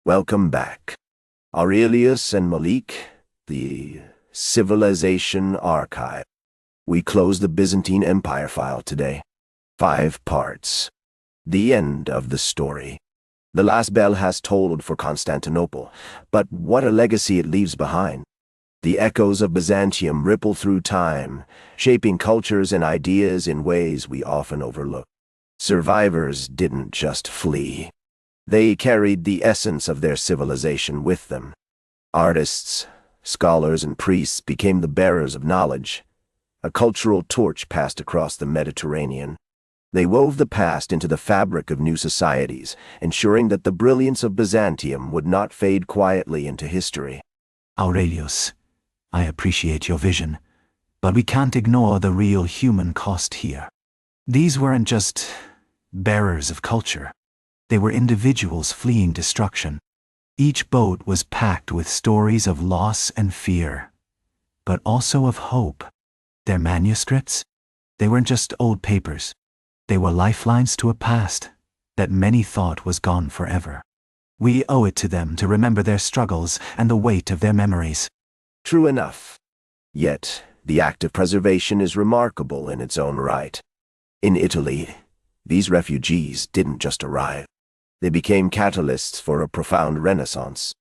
Welcome back. Aurelius and Malik, the Civilization Archive. We close the Byzantine Empire file today. 5 parts. The end of the story. The last bell has tolled for Constantinople, but what a legacy it leaves behind. The echoes of Byzantium ripple through time, shaping cultures and ideas in ways we often overlook. Survivors didn't just flee. They carried the essence of their civilization with them. Artists, scholars, and priests became the bearers of knowledge. A cultural torch passed across the Mediterranean. They wove the past into the fabric of new societies, ensuring that the brilliance of Byzantium would not fade quietly into history. Aurelius, I appreciate your vision, but we can't ignore the real human cost here. These weren't just bearers of culture. They were individuals fleeing destruction. Each boat was packed with stories of loss and fear, but also of hope. Their manuscripts? They weren't just old papers. They were lifelines to a past that many thought was gone forever. We owe it to them to remember their struggles and the weight of their memories. True enough. Yet, the act of preservation is remarkable in its own right. In Italy, these refugees didn't just arrive. They became catalysts for a profound renaissance.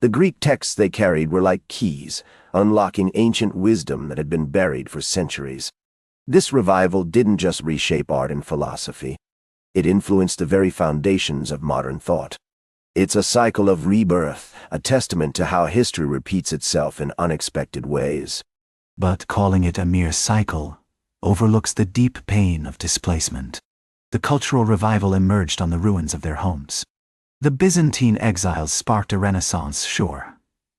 The Greek texts they carried were like keys, unlocking ancient wisdom that had been buried for centuries. This revival didn't just reshape art and philosophy. It influenced the very foundations of modern thought. It's a cycle of rebirth, a testament to how history repeats itself in unexpected ways. But calling it a mere cycle overlooks the deep pain of displacement. The cultural revival emerged on the ruins of their homes. The Byzantine exiles sparked a renaissance, sure.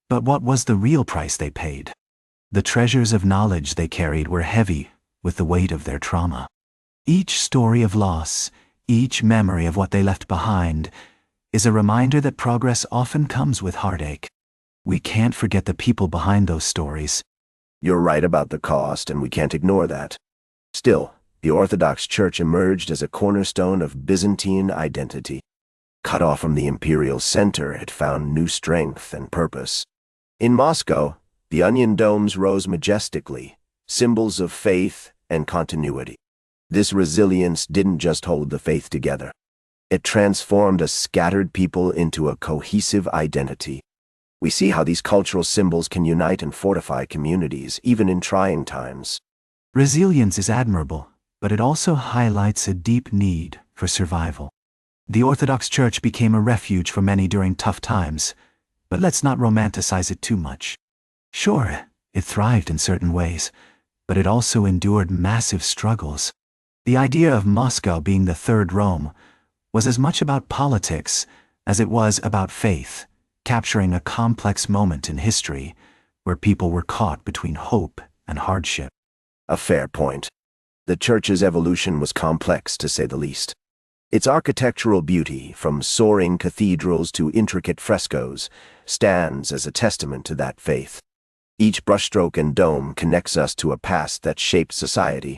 But what was the real price they paid? The treasures of knowledge they carried were heavy with the weight of their trauma. Each story of loss, each memory of what they left behind, is a reminder that progress often comes with heartache. We can't forget the people behind those stories. You're right about the cost, and we can't ignore that. Still, the Orthodox Church emerged as a cornerstone of Byzantine identity. Cut off from the imperial center, it found new strength and purpose. In Moscow, the onion domes rose majestically, symbols of faith and continuity. This resilience didn't just hold the faith together. It transformed a scattered people into a cohesive identity. We see how these cultural symbols can unite and fortify communities, even in trying times. Resilience is admirable, but it also highlights a deep need for survival. The Orthodox Church became a refuge for many during tough times, but let's not romanticize it too much. Sure, it thrived in certain ways, but it also endured massive struggles. The idea of Moscow being the Third Rome was as much about politics as it was about faith, capturing a complex moment in history where people were caught between hope and hardship. A fair point. The Church's evolution was complex, to say the least. Its architectural beauty, from soaring cathedrals to intricate frescoes, stands as a testament to that faith. Each brushstroke and dome connects us to a past that shaped society.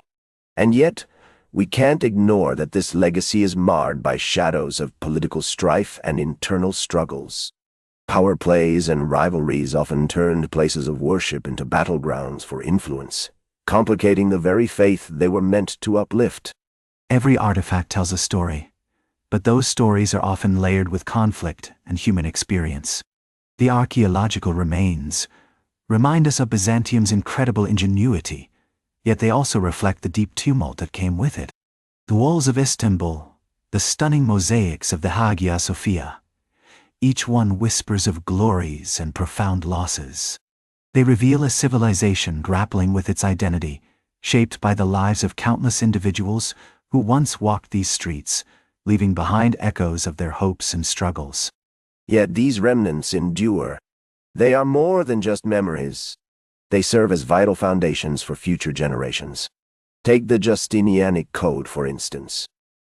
And yet, we can't ignore that this legacy is marred by shadows of political strife and internal struggles. Power plays and rivalries often turned places of worship into battlegrounds for influence, complicating the very faith they were meant to uplift. Every artifact tells a story, but those stories are often layered with conflict and human experience. The archaeological remains remind us of Byzantium's incredible ingenuity, yet they also reflect the deep tumult that came with it. The walls of Istanbul, the stunning mosaics of the Hagia Sophia, each one whispers of glories and profound losses. They reveal a civilization grappling with its identity, shaped by the lives of countless individuals who once walked these streets, leaving behind echoes of their hopes and struggles. Yet these remnants endure. They are more than just memories. They serve as vital foundations for future generations. Take the Justinianic Code, for instance.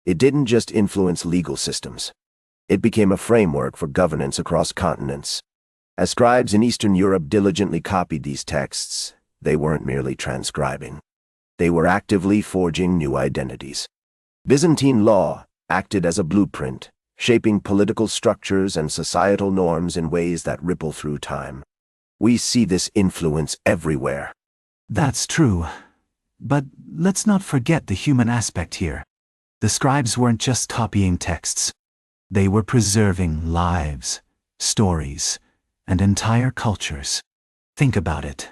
It didn't just influence legal systems. It became a framework for governance across continents. As scribes in Eastern Europe diligently copied these texts, they weren't merely transcribing. They were actively forging new identities. Byzantine law acted as a blueprint, shaping political structures and societal norms in ways that ripple through time. We see this influence everywhere. That's true. But let's not forget the human aspect here. The scribes weren't just copying texts. They were preserving lives, stories, and entire cultures. Think about it.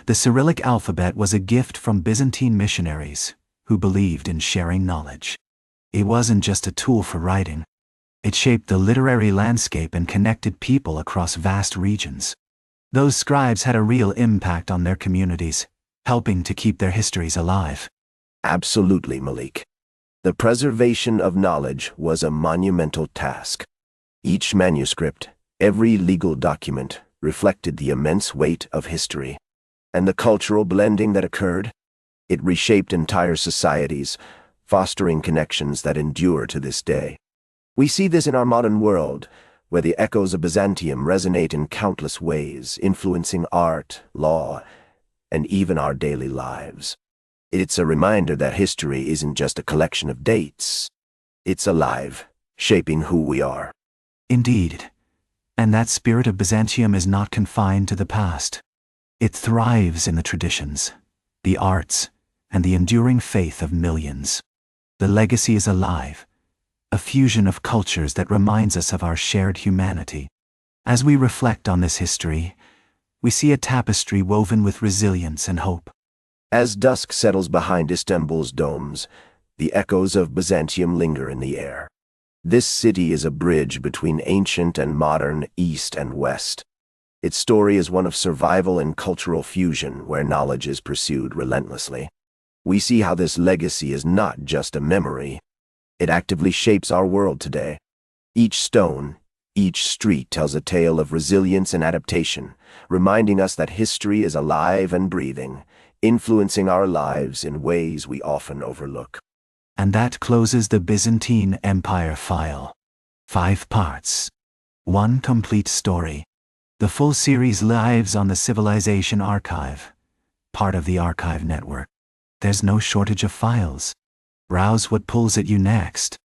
The Cyrillic alphabet was a gift from Byzantine missionaries who believed in sharing knowledge. It wasn't just a tool for writing. It shaped the literary landscape and connected people across vast regions. Those scribes had a real impact on their communities, helping to keep their histories alive. Absolutely, Malik. The preservation of knowledge was a monumental task. Each manuscript, every legal document, reflected the immense weight of history. And the cultural blending that occurred, it reshaped entire societies, fostering connections that endure to this day. We see this in our modern world, where the echoes of Byzantium resonate in countless ways, influencing art, law, and even our daily lives. It's a reminder that history isn't just a collection of dates. It's alive, shaping who we are. Indeed. And that spirit of Byzantium is not confined to the past. It thrives in the traditions, the arts, and the enduring faith of millions. The legacy is alive, a fusion of cultures that reminds us of our shared humanity. As we reflect on this history, we see a tapestry woven with resilience and hope. As dusk settles behind Istanbul's domes, the echoes of Byzantium linger in the air. This city is a bridge between ancient and modern, East and West. Its story is one of survival and cultural fusion where knowledge is pursued relentlessly. We see how this legacy is not just a memory. It actively shapes our world today. Each stone, each street tells a tale of resilience and adaptation, reminding us that history is alive and breathing, influencing our lives in ways we often overlook. And that closes the Byzantine Empire file. 5 parts. 1 complete story. The full series lives on the Civilization Archive, part of the Archive Network. There's no shortage of files. Browse what pulls at you next.